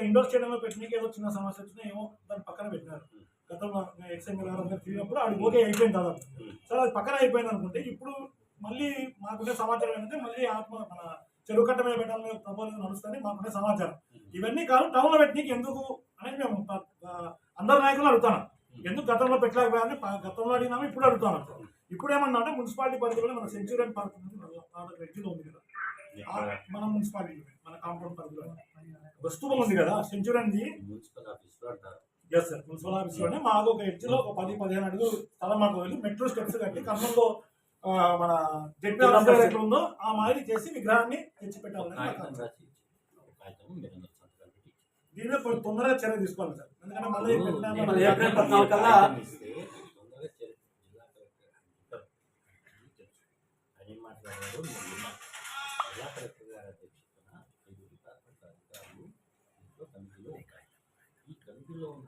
Indoor స్టేడియంలో పెట్టడానికి ఏదో చిన్న సమస్య వచ్చినా ఏమో దాన్ని పక్కన పెట్టినారు. గతంలో ఎక్స్ఎంఎల్ గారు అందరూ తిరిగినప్పుడు అది ఓకే అయిపోయింది దాదాపు. సరే అది పక్కన అయిపోయింది అనుకుంటే ఇప్పుడు మళ్ళీ మాకుండే సమాచారం ఏంటంటే మళ్ళీ మన చెరువు కట్ట మీద పెట్టాలని ప్రపోజల్ నడుస్తుంది మాకుండే సమాచారం. ఇవన్నీ కాదు టౌన్లో పెట్టడానికి ఎందుకు అనేది మేము అందరు నాయకులు అడుగుతాను. ఎందుకు గతంలో పెట్టలేకపోయాలని గతంలో అడిగినాము, ఇప్పుడు అడుగుతాను. ఇప్పుడు ఏమన్నా అంటే మున్సిపాలిటీ పరిధిలో మన సెంచురియన్ పార్క్ రెడ్డిలో ఉంది కదా, మన మున్సిపాలిటీ మన కాంపౌండ్ పరిధిలో వస్తువులు ఉంది కదా సెంచురియన్ది. ఎస్ సార్, మున్సిపల్ ఆఫీస్లోనే మాకు ఒక ఎడ్జ్లో ఒక 10-15 అడుగులు స్థలం మాకు వెళ్ళి మెట్రో స్టెప్స్ కట్టి ఖమ్మంలో మన జెడ్పీ ఆఫీసర్ ఎట్లా ఉందో ఆ మాదిరి చేసి విగ్రహాన్ని తెచ్చిపెట్టాలని దీని మీద తొందరగా చర్య తీసుకోవాలి సార్. ఎందుకంటే మళ్ళీ ఏప్రిల్ 14 కల్లా జిల్లా కలెక్టర్ గారి అధ్యక్షతన 5 డిపార్ట్మెంట్ అధికారులు కమిటీలో ఉన్నాయి. ఈ కమిటీలో ఉన్న